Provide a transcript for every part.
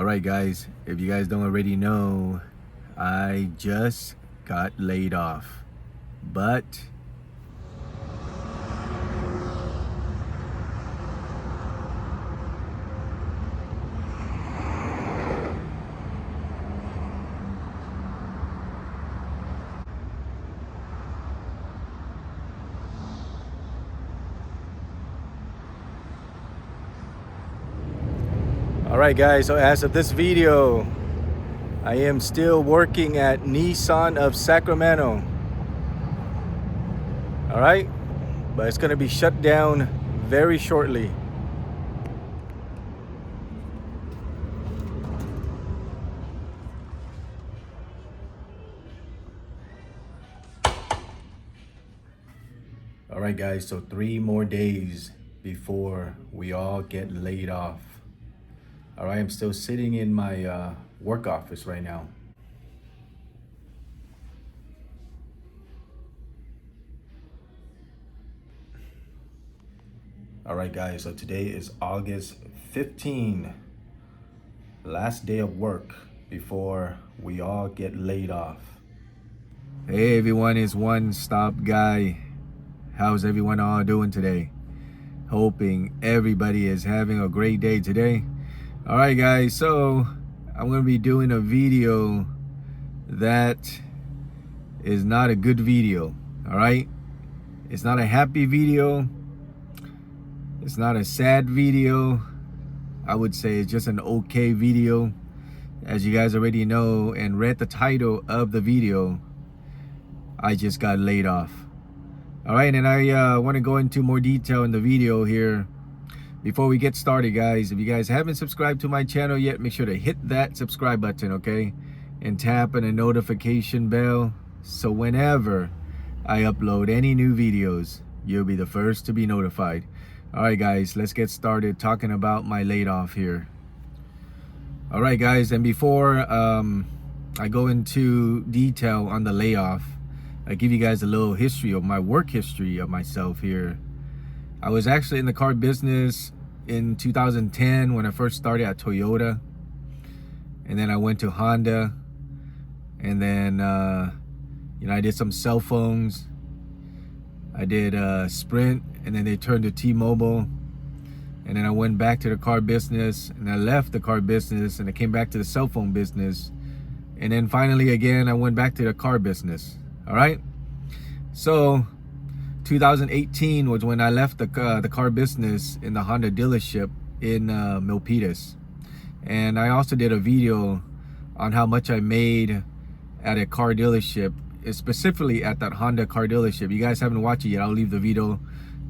Alright guys, if you guys don't already know, I just got laid off. But alright guys, so as of this video, I am still working at Nissan of Sacramento. Alright, but it's gonna be shut down very shortly. Alright guys, so 3 more days before we all get laid off. Alright, I'm still sitting in my work office right now. Alright guys, so today is August 15, last day of work before we all get laid off. Hey everyone, it's One Stop Guy. How's everyone all doing today? Hoping everybody is having a great day today. Alright guys, so I'm going to be doing a video that is not a good video. Alright? It's not a happy video. It's not a sad video. I would say it's just an okay video. As you guys already know and read the title of the video, I just got laid off. Alright, and I want to go into more detail in the video here. Before we get started guys, if you guys haven't subscribed to my channel yet, make sure to hit that subscribe button, okay? And tap on the notification bell so whenever I upload any new videos, you'll be the first to be notified. Alright guys, let's get started talking about my laid off here. Alright guys, and before I go into detail on the layoff, I give you guys a little history of my work history of myself here. I was actually in the car business in 2010 when I first started at Toyota, and then I went to Honda, and then I did some cell phones. I did Sprint, and then they turned to T-Mobile, and then I went back to the car business, and I left the car business, and I came back to the cell phone business, and then finally again I went back to the car business. All right, so 2018 was when I left the car business in the Honda dealership in Milpitas. And I also did a video on how much I made at a car dealership, specifically at that Honda car dealership. You guys haven't watched it yet, I'll leave the video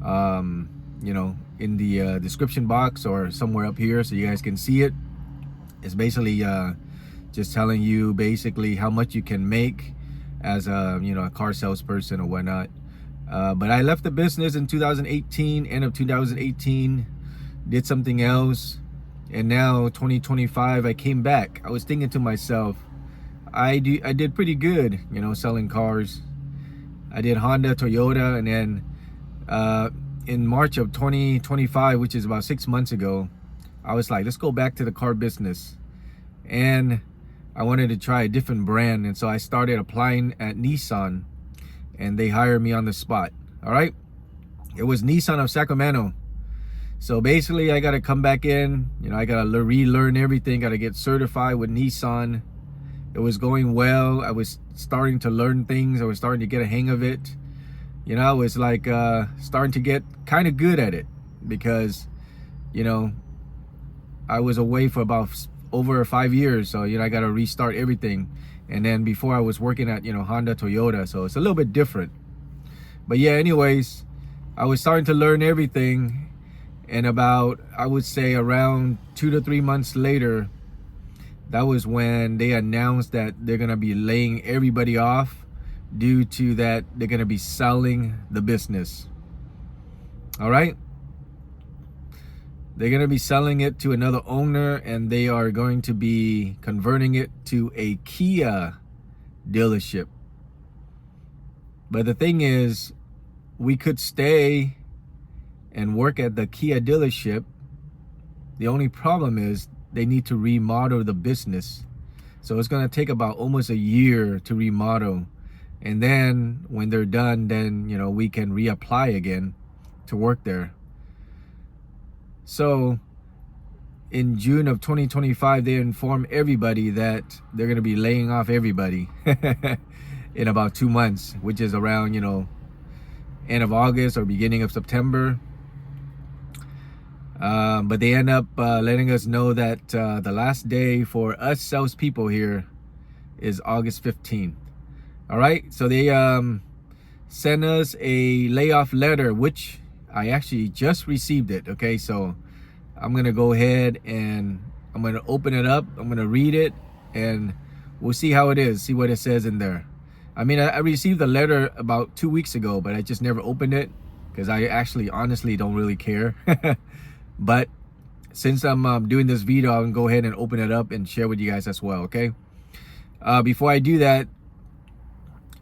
in the description box or somewhere up here so you guys can see it. It's basically just telling you basically how much you can make as a car salesperson or whatnot. But I left the business in 2018, end of 2018, did something else, and now 2025 I came back. I was thinking to myself, I did pretty good, selling cars. I did Honda, Toyota, and then in March of 2025, which is about 6 months ago, I was like, let's go back to the car business. And I wanted to try a different brand, and so I started applying at Nissan, and they hired me on the spot. All right, it was Nissan of Sacramento. So basically I got to come back in, I got to relearn everything, got to get certified with Nissan. It was going well. I was starting to learn things. I was starting to get a hang of it. I was like starting to get kind of good at it because I was away for about over 5 years, so I got to restart everything. And then before I was working at Honda, Toyota, so it's a little bit different. But yeah, anyways, I was starting to learn everything, and about, I would say, around 2 to 3 months later, that was when they announced that they're gonna be laying everybody off due to that they're gonna be selling the business. All right, they're gonna be selling it to another owner, and they are going to be converting it to a Kia dealership. But the thing is, we could stay and work at the Kia dealership. The only problem is they need to remodel the business. So it's going to take about almost a year to remodel. And then when they're done, then, you know, we can reapply again to work there. So in June of 2025, they informed everybody that they're going to be laying off everybody in about 2 months, which is around, you know, end of August or beginning of September. But they end up letting us know that the last day for us salespeople here is August 15th. All right, so they sent us a layoff letter, which I actually just received it. Okay, so I'm gonna go ahead and I'm gonna open it up. I'm gonna read it, and we'll see how it is. See what it says in there. I mean, I received the letter about 2 weeks ago, but I just never opened it because I actually honestly don't really care. But since I'm doing this video, I'm gonna go ahead and open it up and share with you guys as well. Okay. Before I do that,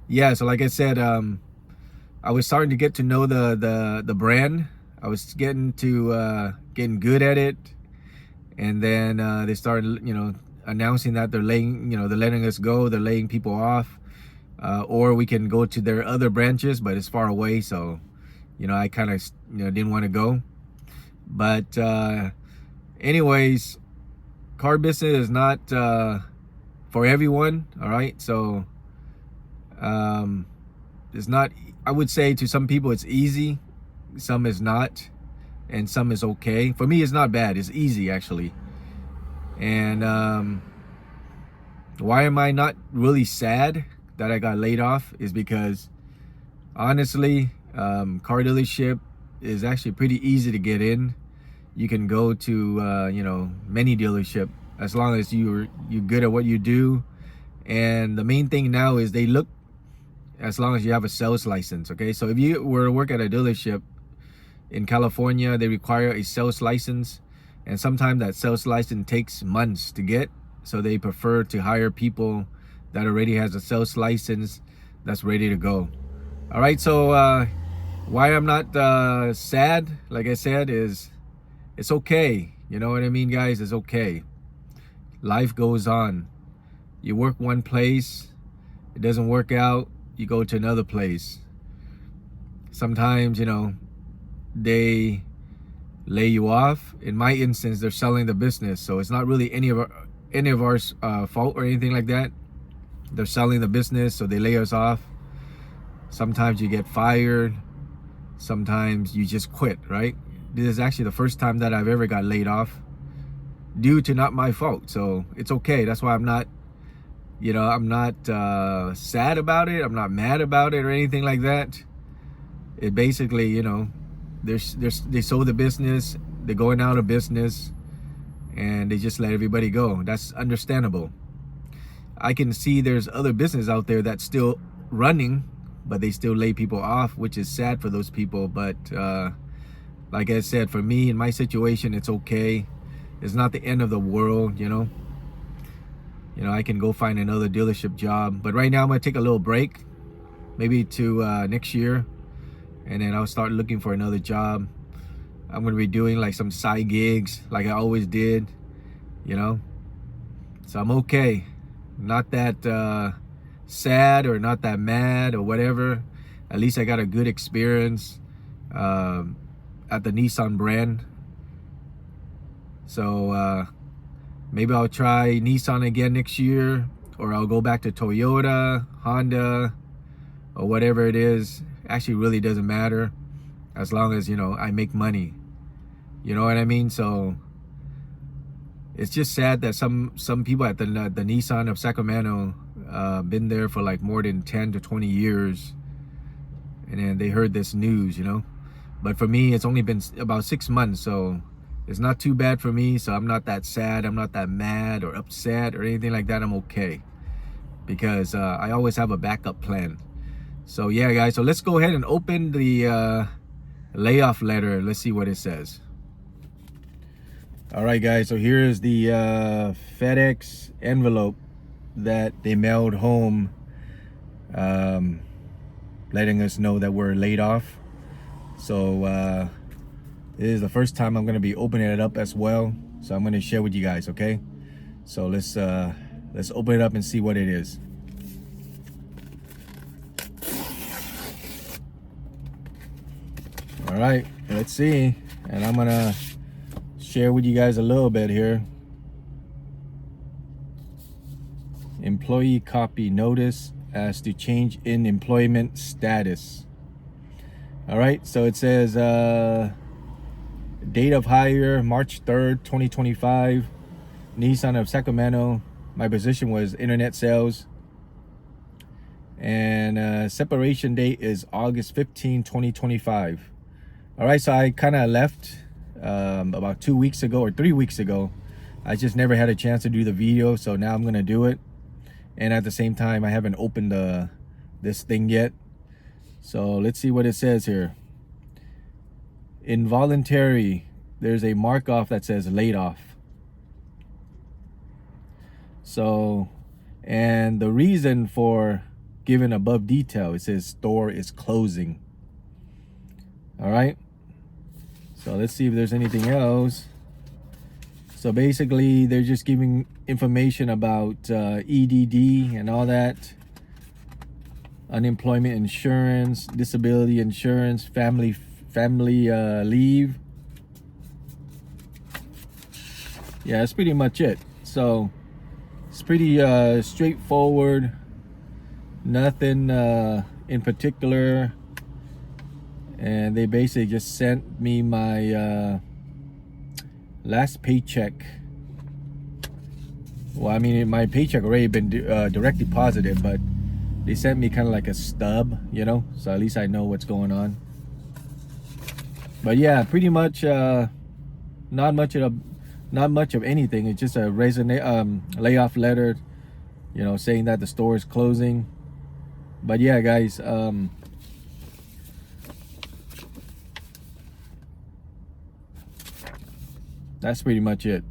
yeah, so like I said, I was starting to get to know the brand. I was getting good at it, and then they started, you know, announcing that they're letting us go, they're laying people off, or we can go to their other branches, but it's far away, so, you know, I kind of, you know, didn't want to go. But anyways, car business is not for everyone. All right, so it's not, I would say to some people it's easy, some is not, and some is okay. For me, it's not bad, it's easy actually. And why am I not really sad that I got laid off is because honestly, car dealership is actually pretty easy to get in. You can go to you know, many dealership as long as you're good at what you do. And the main thing now is they look as long as you have a sales license. Okay, so if you were to work at a dealership in California, they require a sales license, and sometimes that sales license takes months to get, so they prefer to hire people that already has a sales license that's ready to go. All right, so why I'm not sad, like I said, is it's okay. You know what I mean, guys? It's okay. Life goes on. You work one place, it doesn't work out, you go to another place. Sometimes, you know, they lay you off. In my instance, they're selling the business, so it's not really any of our fault or anything like that. They're selling the business, so they lay us off. Sometimes you get fired, sometimes you just quit, right? This is actually the first time that I've ever got laid off due to not my fault, so it's okay. That's why I'm not, you know, I'm not sad about it, I'm not mad about it or anything like that. It basically, you know, they sold the business, they're going out of business, and they just let everybody go. That's understandable. I can see there's other business out there that's still running, but they still lay people off, which is sad for those people. But like I said, for me, in my situation, it's okay. It's not the end of the world, you know. I can go find another dealership job. But right now, I'm gonna take a little break, maybe to next year, and then I'll start looking for another job. I'm gonna be doing like some side gigs, like I always did, you know. So I'm okay. Not that sad or not that mad or whatever. At least I got a good experience at the Nissan brand. So maybe I'll try Nissan again next year, or I'll go back to Toyota, Honda, or whatever it is. Actually really doesn't matter, as long as, you know, I make money. You know what I mean? So it's just sad that some people at the Nissan of Sacramento been there for like more than 10 to 20 years, and then they heard this news, you know. But for me, it's only been about 6 months, so it's not too bad for me. So I'm not that sad, I'm not that mad or upset or anything like that. I'm okay, because I always have a backup plan. So yeah, guys, so let's go ahead and open the layoff letter. Let's see what it says. All right, guys, so here's the FedEx envelope that they mailed home, letting us know that we're laid off. So this is the first time I'm going to be opening it up as well. So I'm going to share with you guys, okay? So let's open it up and see what it is. All right, let's see. And I'm going to share with you guys a little bit here. Employee copy notice as to change in employment status. All right, so it says date of hire March 3rd, 2025, Nissan of Sacramento. My position was internet sales. And separation date is August 15, 2025. All right, so I kind of left about 2 weeks ago or 3 weeks ago. I just never had a chance to do the video, so now I'm going to do it. And at the same time, I haven't opened this thing yet. So let's see what it says here. Involuntary, there's a mark off that says laid off. So, and the reason for given above detail, it says store is closing. All right. So let's see if there's anything else. So basically, they're just giving information about EDD and all that. Unemployment insurance, disability insurance, family leave. Yeah, that's pretty much it. So it's pretty straightforward. Nothing in particular. And they basically just sent me my last paycheck. Well, I mean, my paycheck already been direct deposited, but they sent me kind of like a stub, you know, so at least I know what's going on. But yeah, pretty much not much of anything. It's just a layoff letter, you know, saying that the store is closing. But yeah, guys, that's pretty much it.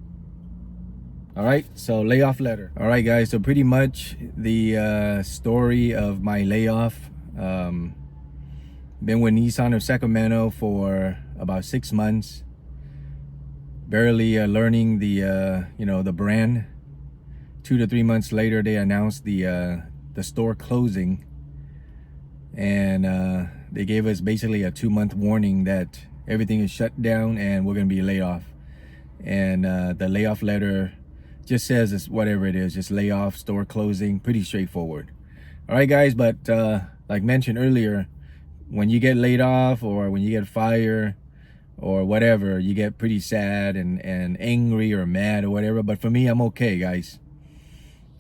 All right, so layoff letter. All right, guys, so pretty much the story of my layoff. Been with Nissan of Sacramento for about 6 months. Barely learning the you know, the brand. 2 to 3 months later, they announced the store closing, and they gave us basically a 2-month warning that everything is shut down and we're gonna be laid off. And the layoff letter just says it's whatever it is, just layoff, store closing, pretty straightforward. All right, guys, but like mentioned earlier, when you get laid off or when you get fired or whatever, you get pretty sad and angry or mad or whatever. But for me, I'm okay, guys.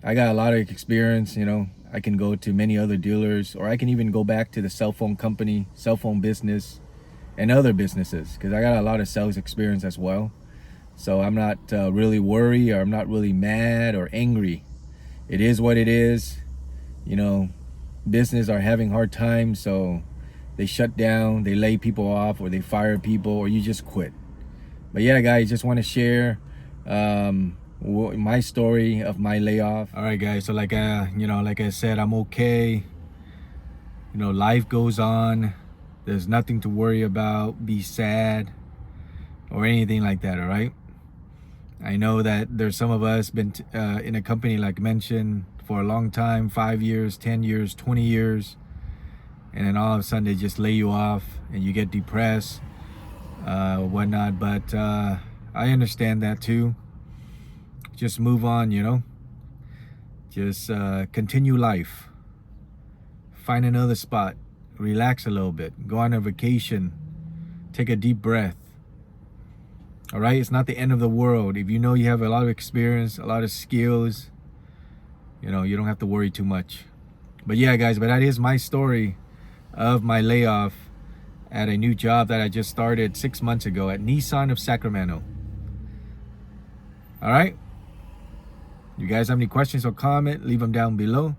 I got a lot of experience, you know. I can go to many other dealers, or I can even go back to the cell phone company, cell phone business, and other businesses, because I got a lot of sales experience as well. So I'm not really worried, or I'm not really mad or angry. It is what it is. You know, business are having hard times, so they shut down, they lay people off, or they fire people, or you just quit. But yeah, guys, just want to share my story of my layoff. All right, guys, so like you know, like I said, I'm okay. You know, life goes on. There's nothing to worry about, be sad, or anything like that. All right. I know that there's some of us been in a company, like mentioned, for a long time, 5 years, 10 years, 20 years. And then all of a sudden they just lay you off and you get depressed, whatnot. But I understand that too. Just move on, you know. Just continue life. Find another spot. Relax a little bit. Go on a vacation. Take a deep breath. All right, it's not the end of the world. If you know you have a lot of experience, a lot of skills, you know, you don't have to worry too much. But yeah, guys, but that is my story of my layoff at a new job that I just started 6 months ago at Nissan of Sacramento. All right. You guys have any questions or comment, leave them down below.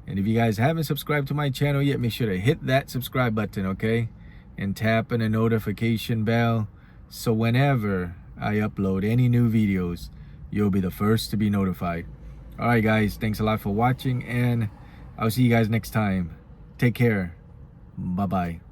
And if you guys haven't subscribed to my channel yet, make sure to hit that subscribe button, okay? And tap on the notification bell, so whenever I upload any new videos, you'll be the first to be notified. All right, guys, thanks a lot for watching, and I'll see you guys next time. Take care. Bye-bye.